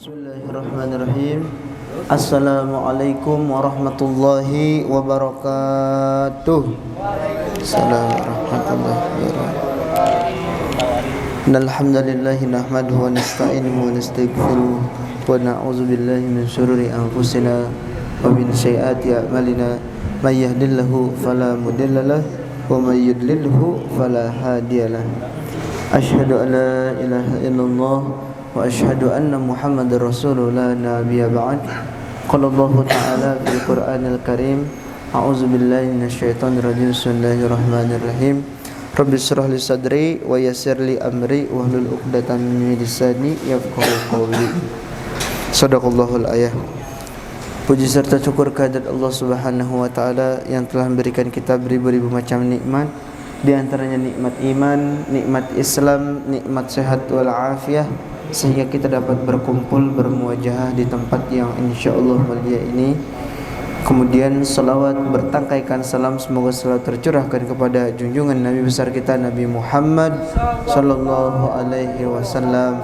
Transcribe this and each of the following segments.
Bismillahirrahmanirrahim. Assalamualaikum warahmatullahi wabarakatuh. Assalamualaikum warahmatullahi wabarakatuh. Alhamdulillah nahmaduhu wa nasta'inuhu wa nastaghfiruh wa na'udzu billahi min syururi anfusina wa min sayyiati a'malina. May yahdihillahu fala mudhillalah wa may yudlilhu fala hadiyalah. Asyhadu an la ilaha illallah wa asyhadu anna Muhammadar Rasulullah nabiyya ba'd. Qala Allah Ta'ala fil Qur'anil Karim, a'udzu billahi minasyaitonir rajim. Bismillahirrahmanirrahim. Rabbi shrah li sadri wa yassir li amri wahlul 'uqdatam min lisani yafqahu qawli. Shadaqallahul ayah. Puji serta syukur kehadirat Allah Subhanahu wa taala yang telah memberikan kita beribu-ribu macam nikmat, di antaranya nikmat iman, nikmat Islam, nikmat sehat wal afiah, sehingga kita dapat berkumpul bermuajahah di tempat yang insyaallah mulia ini. Kemudian salawat bertangkaikan salam semoga selalu tercurahkan kepada junjungan Nabi besar kita Nabi Muhammad sallallahu alaihi wasallam,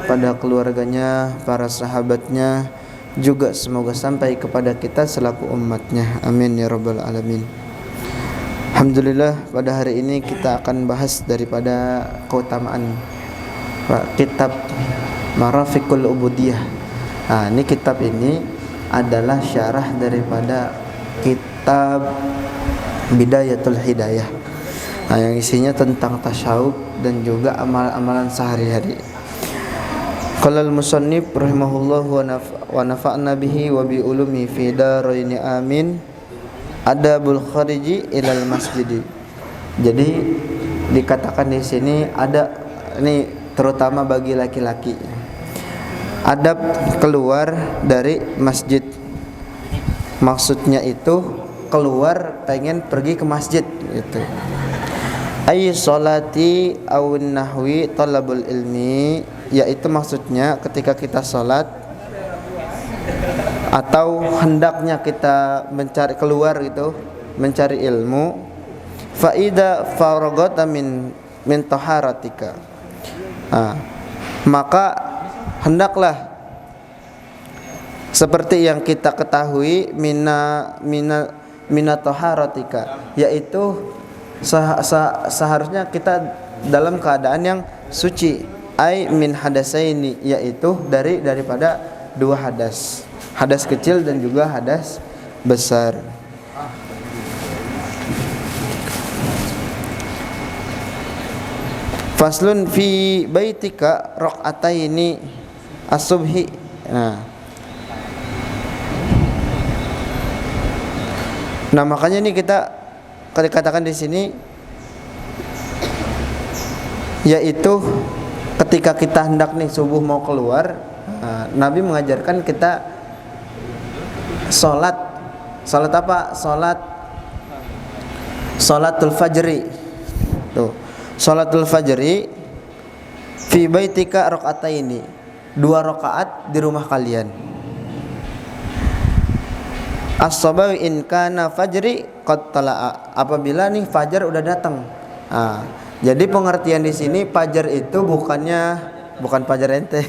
pada keluarganya, para sahabatnya, juga semoga sampai kepada kita selaku umatnya. Amin ya rabbal alamin. Alhamdulillah, pada hari ini kita akan bahas daripada keutamaan kitab Marafiqul Ubudiyah. Ini kitab ini adalah syarah daripada kitab Bidayatul Hidayah, yang isinya tentang tasyawuf dan juga amal-amalan sehari-hari. Qala al-musannif rahimahullah wa nafa'na bihi wa bi ulumi fi daraini amin. Adabul khariji ilal masjidi. Jadi dikatakan di sini ada, ini terutama bagi laki-laki, adab keluar dari masjid. Maksudnya itu keluar pengen pergi ke masjid gitu. Ay salati aw nahwi talabul ilmi, yaitu maksudnya ketika kita salat atau hendaknya kita mencari keluar gitu, mencari ilmu. Fa idza faragata min taharatika, maka hendaklah seperti yang kita ketahui mina taharatika, yaitu seharusnya kita dalam keadaan yang suci. Ai min hadasaini, yaitu daripada dua hadas, hadas kecil dan juga hadas besar. Faslun fi baitika raq'ataini as-subhi. Nah, makanya ini kita katakan di sini, yaitu ketika kita hendak nih subuh mau keluar, Nabi mengajarkan kita salat apa? Salatul fajri. Tuh. Salatul fajri fi baitika raq'ataini, 2 rakaat di rumah kalian. As-sabawi in kana fajri qad tala'a, apabila nih fajar udah datang. Jadi pengertian di sini fajar itu bukan fajar ente.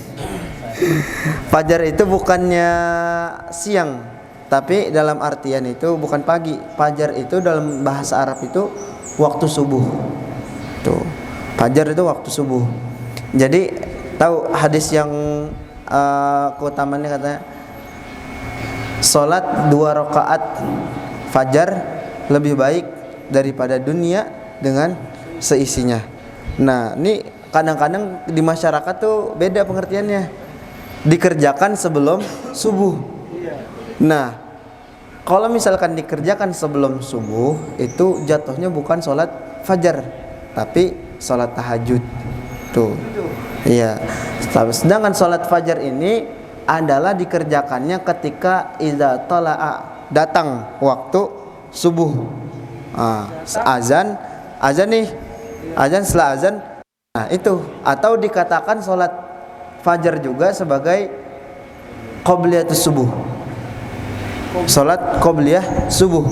Fajar itu bukannya siang, tapi dalam artian itu bukan pagi. Fajar itu dalam bahasa Arab itu waktu subuh. Tuh, fajar itu waktu subuh. Jadi tahu hadis yang keutamaannya katanya salat 2 rakaat fajar lebih baik daripada dunia dengan seisinya. Nah, ini kadang-kadang di masyarakat tuh beda pengertiannya. Dikerjakan sebelum subuh. Nah, kalau misalkan dikerjakan sebelum subuh, itu jatuhnya bukan sholat fajar, tapi sholat tahajud. Tuh, iya. Sedangkan sholat fajar ini adalah dikerjakannya ketika idza tala'a, datang waktu subuh. Azan nih, azan setelah azan. Nah, itu atau dikatakan sholat fajar juga sebagai qobliyatus subuh, sholat qobliyah subuh.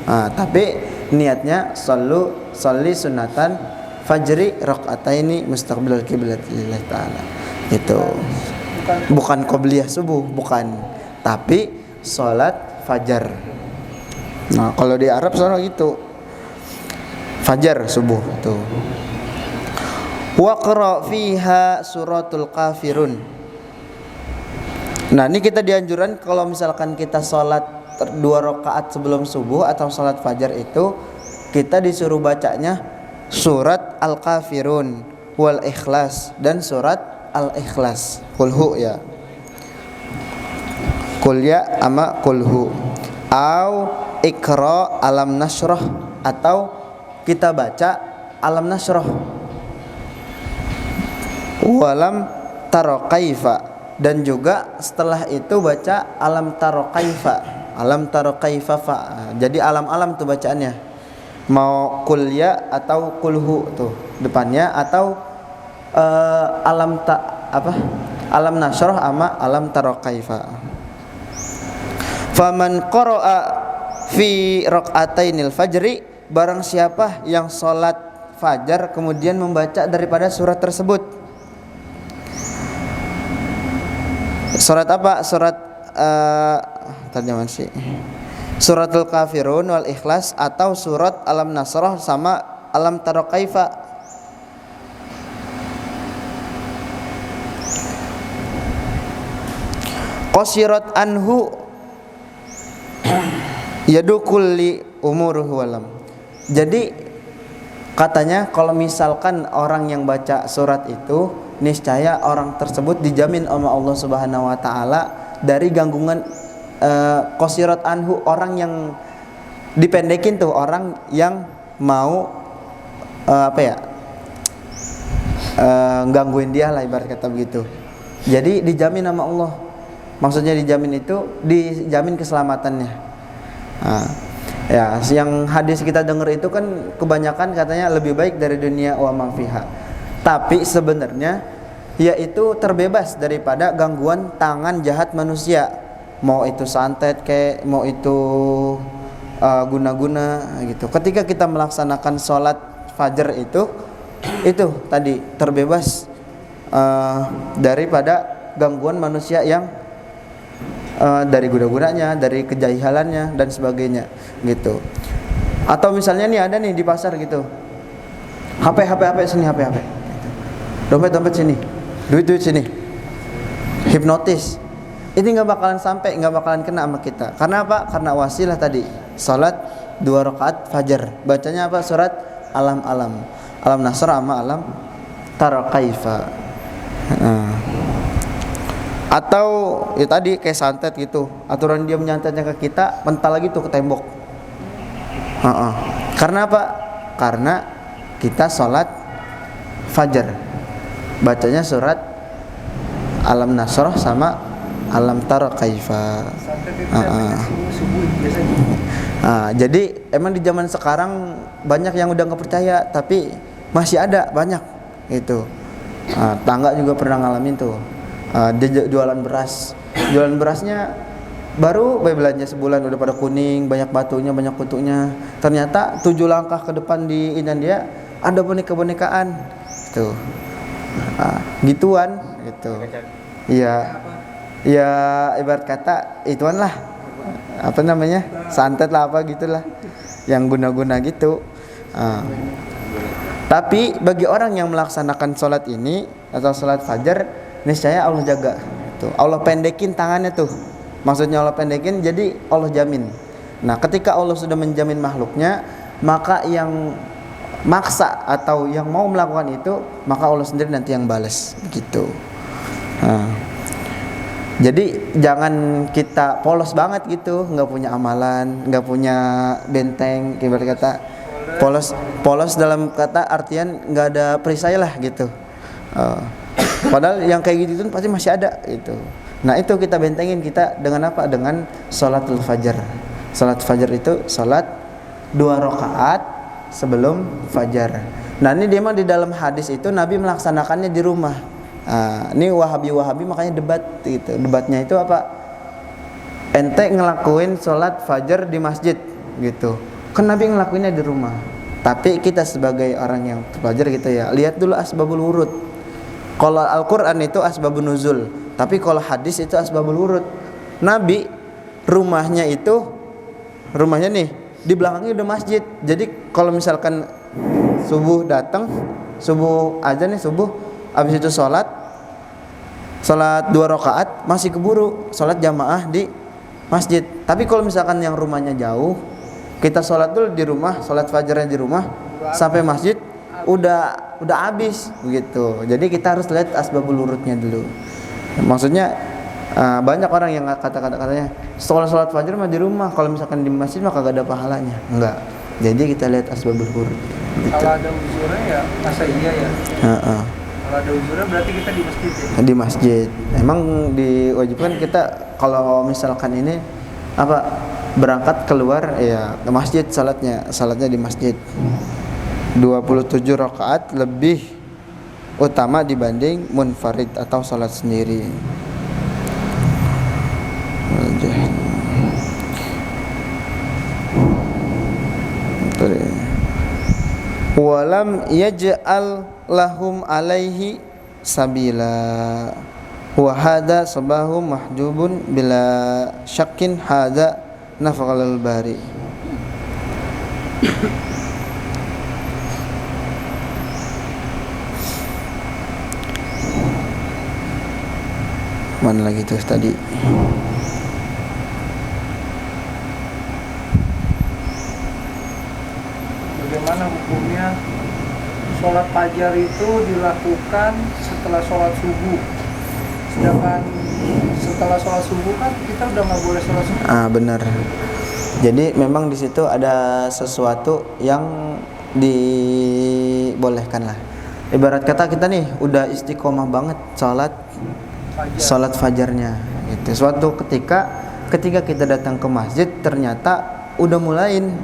Tapi niatnya sholli sunatan fajri raq'ataini mustaqbilal qiblat lillahi ta'ala. Itu. Bukan qobliyah subuh, bukan. Tapi salat fajar. Nah, kalau di Arab sana gitu. Fajar subuh tuh. Waqra fiha suratul kafirun. Nah, ini kita dianjurkan kalau misalkan kita sholat 2 rakaat sebelum subuh atau sholat fajar itu, kita disuruh bacanya surat Al-Kafirun wal Ikhlas dan surat Al-Ikhlas. Kulhu ya. Qul ya ama kulhu. Au Iqra alam nasrah, atau kita baca alam nasrah. Walam taro kaifa, dan juga setelah itu baca alam taro kaifa. Alam taro kaifa fa. Jadi alam-alam tuh bacaannya. Mau kulya atau kulhu tuh depannya, atau alam nasrah ama alam taro kaifa. Faman qara'a fi raq'atainil fajri, barang siapa yang sholat fajar kemudian membaca daripada surat tersebut. Surat apa? Surat terjemahan sih. Suratul Kafirun wal Ikhlas atau surat Alam Nasrah sama Alam Tara Kaifa. Qasirat anhu yadukul li umuruhu walam. Jadi katanya kalau misalkan orang yang baca surat itu, niscaya orang tersebut dijamin oleh Allah Subhanahu wa taala dari gangguan qasirat anhu, orang yang dipendekin tuh, orang yang mau gangguin dia lah, ibarat kata begitu. Jadi dijamin sama Allah. Maksudnya dijamin itu dijamin keselamatannya. Nah, ya, yang hadis kita dengar itu kan kebanyakan katanya lebih baik dari dunia wa ma fiha. Tapi sebenarnya yaitu terbebas daripada gangguan tangan jahat manusia. Mau itu santet kayak, mau itu guna-guna gitu. Ketika kita melaksanakan sholat fajar itu tadi terbebas daripada gangguan manusia yang dari guna-gunanya, dari kejahilannya dan sebagainya gitu. Atau misalnya nih ada nih di pasar gitu, HP sini, HP dompet sini, duit sini, hipnotis. Ini nggak bakalan sampai, nggak bakalan kena sama kita. Karena apa? Karena wasilah tadi, salat 2 rakaat fajar. Bacanya apa? Surat Alam Nasr sama Alam Tara Kaifa. Atau ya tadi kayak santet gitu, aturan dia menyantetnya ke kita, mental lagi tuh ke tembok. Karena apa? Karena kita sholat fajar, bacanya surat Alam Nasrah sama Alam Tara Kaifa. Jadi emang di zaman sekarang banyak yang udah nggak percaya, tapi masih ada banyak itu. Tangga juga pernah ngalamin tuh. Dia jualan berasnya baru belanja sebulan udah pada kuning, banyak batunya, banyak kutunya. Ternyata 7 langkah ke depan di India ada boneka-bonekaan tuh, gituan gitu. Iya, ibarat kata ituan lah, santet lah gitulah, yang guna-guna gitu. Tapi bagi orang yang melaksanakan sholat ini atau sholat fajar, niscaya Allah jaga tuh. Allah pendekin tangannya tuh. Maksudnya Allah pendekin, jadi Allah jamin. Nah, ketika Allah sudah menjamin makhluknya, maka yang maksa atau yang mau melakukan itu, maka Allah sendiri nanti yang balas gitu. Jadi jangan kita polos banget gitu, nggak punya amalan, nggak punya benteng, ibarat kata polos dalam kata artian nggak ada perisai lah gitu. Padahal yang kayak gitu itu pasti masih ada gitu. Nah, itu kita bentengin kita dengan apa? Dengan sholatul fajar. Sholat fajar itu sholat 2 rakaat sebelum fajar. Nah, ini memang di dalam hadis itu Nabi melaksanakannya di rumah. Ini Wahabi makanya debat gitu. Debatnya itu apa? Ente ngelakuin sholat fajar di masjid gitu. Kan Nabi ngelakuinnya di rumah. Tapi kita sebagai orang yang fajar gitu ya, lihat dulu asbabul wurud. Kalau Al-Quran itu asbabun nuzul, Tapi kalau hadis itu asbabul wurud. Nabi rumahnya nih di belakangnya udah masjid. Jadi kalau misalkan subuh datang, subuh azan nih subuh, habis itu sholat 2 rakaat masih keburu sholat jamaah di masjid. Tapi kalau misalkan yang rumahnya jauh, kita sholat dulu di rumah, sholat fajarnya di rumah sampai masjid udah habis begitu. Jadi kita harus lihat asbabul wurudnya dulu. Maksudnya banyak orang yang katanya sholat fajar mah di rumah, kalau misalkan di masjid mah kagak ada pahalanya. Enggak. Jadi kita lihat asbabul wurud. Gitu. Kalau ada uzurnya ya masa iya ya. Kalau ada uzurnya berarti kita di masjid ya? Di masjid. Emang diwajibkan kita kalau misalkan ini berangkat keluar ya ke masjid, salatnya di masjid. 27 rakaat lebih utama dibanding munfarid atau salat sendiri. Walam yaj'al lahum alaihi sabila wa hada sabahum mahjubun bila syakkin hada nafaqal bari. Mana lagi tuh tadi? Bagaimana hukumnya sholat fajar itu dilakukan setelah sholat subuh? Sedangkan setelah sholat subuh kan kita udah nggak boleh sholat subuh. Benar. Jadi memang di situ ada sesuatu yang dibolehkan lah. Ibarat kata kita nih udah istiqomah banget sholat fajarnya. Itu suatu ketika kita datang ke masjid ternyata udah mulain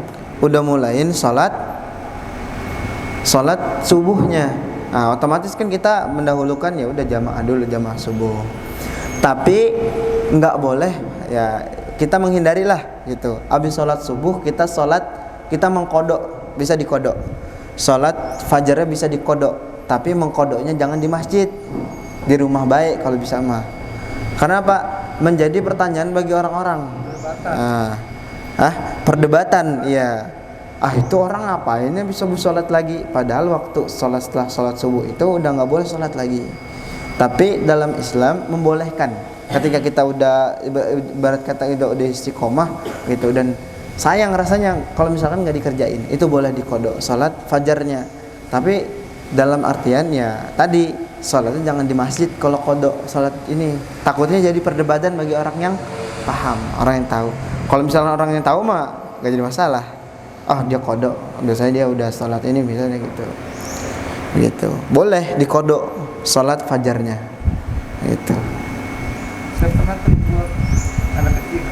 sholat subuhnya. Otomatis kan kita mendahulukan ya udah jamaah subuh. Tapi nggak boleh ya, kita menghindarilah gitu. Habis sholat subuh kita mengkodok, bisa dikodok. Sholat fajarnya bisa dikodok, tapi mengkodoknya jangan di masjid, di rumah baik kalau bisa mah. Karena apa? Menjadi pertanyaan bagi orang-orang. Perdebatan, ya. Itu orang ngapainnya bisa sholat lagi? Padahal waktu setelah sholat subuh itu udah nggak boleh sholat lagi. Tapi dalam Islam membolehkan. Ketika kita udah ibarat kata udah istiqomah gitu, dan sayang rasanya kalau misalkan nggak dikerjain, itu boleh dikodok sholat fajarnya. Tapi dalam artian ya tadi sholatnya jangan di masjid. Kalau kodok sholat ini takutnya jadi perdebatan bagi orang yang paham, orang yang tahu. Kalau misalnya orang yang tahu mah nggak jadi masalah. Dia kodok, biasanya dia udah sholat ini misalnya gitu. Boleh dikodok sholat fajarnya gitu. Saya pernah tuh buat anak kecil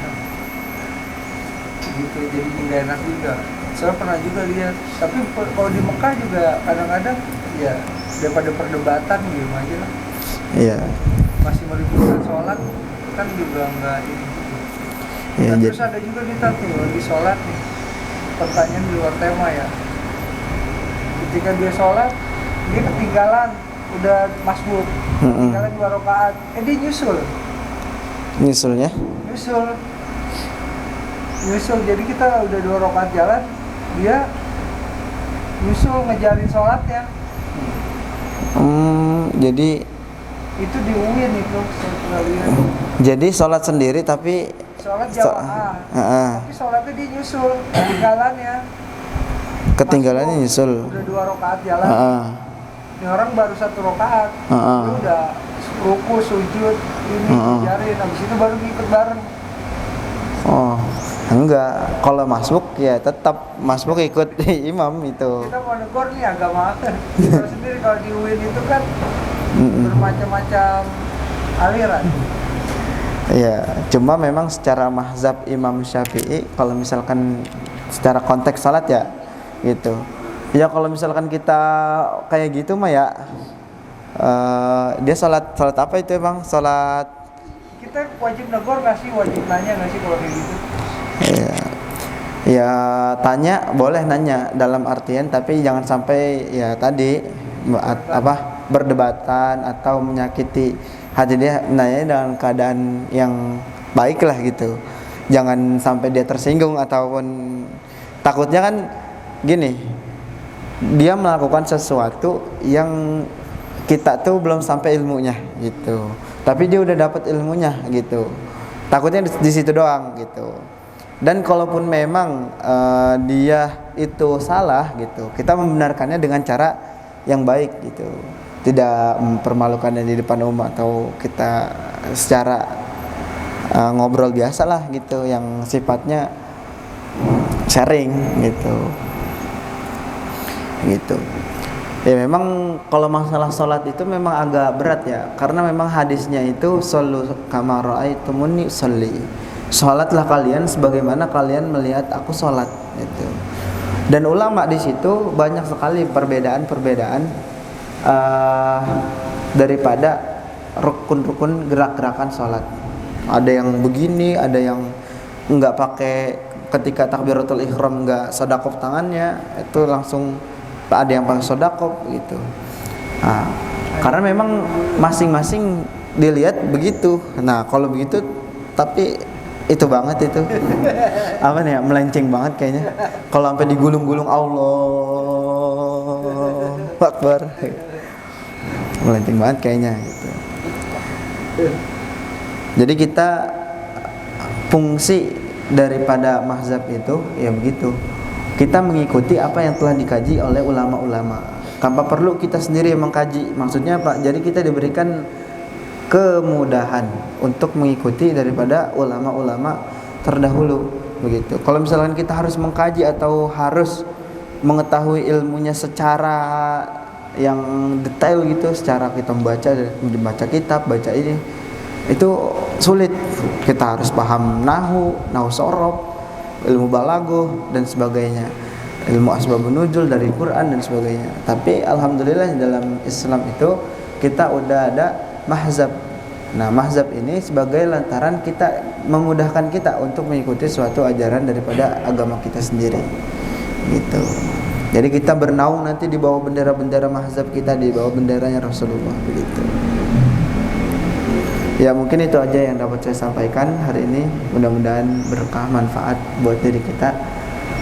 gitu, jadi nggak enak juga. Saya pernah juga lihat, tapi kalau di Mekah juga kadang-kadang ya daripada perdebatan gitu aja lah. Iya. Masih meributkan sholat kan juga nggak ini gitu. Ya, terus ada juga kita tuh lagi sholat nih, pertanyaan di luar tema ya. Ketika dia sholat, dia ketinggalan, udah masbuk, ketinggalan 2 rakaat. Dia Nyusulnya? Nyusul. Jadi kita udah 2 rakaat jalan, dia nyusul ngejarin sholatnya. Jadi itu di UIN itu saya pernah lihat. Jadi sholat sendiri tapi sholat jamaah. Tapi sholatnya dia nyusul, ketinggalannya nyusul. Udah 2 rakaat jalan. Ini orang baru 1 rakaat. Dia udah ruku, sujud, dijarin, habis itu baru ngikut bareng. Enggak. Kalau masbuk ya tetap masbuk ikut imam itu. Kita mau negor nih agama kita sendiri. Kalau di UIN itu kan bermacam-macam aliran. Iya, cuma memang secara mazhab Imam Syafi'i kalau misalkan secara konteks salat ya gitu. Ya kalau misalkan kita kayak gitu mah ya dia salat apa itu emang salat? Kita wajib negor nggak sih, wajib nanya nggak sih kalau kayak gitu? Iya. Ya tanya, boleh nanya dalam artian, tapi jangan sampai ya tadi berdebatan atau menyakiti hati dia nanya dalam keadaan yang baik lah gitu, jangan sampai dia tersinggung ataupun takutnya kan gini, dia melakukan sesuatu yang kita tuh belum sampai ilmunya gitu, tapi dia udah dapat ilmunya gitu, takutnya di situ doang gitu. Dan kalaupun memang dia itu salah gitu, kita membenarkannya dengan cara yang baik gitu, tidak mempermalukannya di depan umum, atau kita secara ngobrol biasa lah gitu, yang sifatnya sharing gitu. Ya memang kalau masalah sholat itu memang agak berat ya, karena memang hadisnya itu shollu kama ra'aitumuni sholli, sholatlah kalian sebagaimana kalian melihat aku sholat gitu. Dan ulama di situ banyak sekali perbedaan daripada rukun-rukun gerak-gerakan sholat. Ada yang begini, ada yang nggak pakai, ketika takbiratul ihram nggak sodakop tangannya, itu langsung. Ada yang pakai sodakop gitu. Nah, karena memang masing-masing dilihat begitu. Nah kalau begitu, tapi itu banget itu apa nih ya, melenceng banget kayaknya. Kalau sampai digulung-gulung Allah Akbar, melenceng banget kayaknya gitu. Jadi kita fungsi daripada mazhab itu ya begitu, kita mengikuti apa yang telah dikaji oleh ulama-ulama, tanpa perlu kita sendiri yang mengkaji. Maksudnya apa? Jadi kita diberikan kemudahan untuk mengikuti daripada ulama-ulama terdahulu begitu. Kalau misalkan kita harus mengkaji atau harus mengetahui ilmunya secara yang detail gitu, secara kita membaca kitab, baca ini, itu sulit. Kita harus paham nahu sorof, ilmu balaghah dan sebagainya, ilmu asbabun nuzul dari Quran dan sebagainya. Tapi alhamdulillah dalam Islam itu kita udah ada mahzab. Nah mahzab ini sebagai lantaran kita memudahkan kita untuk mengikuti suatu ajaran daripada agama kita sendiri gitu. Jadi kita bernaung nanti di bawah bendera-bendera mahzab kita, di bawah benderanya Rasulullah begitu. Ya mungkin itu aja yang dapat saya sampaikan hari ini. Mudah-mudahan berkah, manfaat buat diri kita.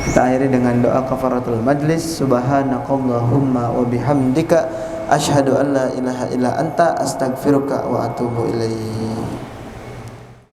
Kita akhiri dengan doa kafaratul majlis. Subhanakallahumma wa bihamdika asyhadu an la ilaha illa anta astaghfiruka wa atubu ilaik.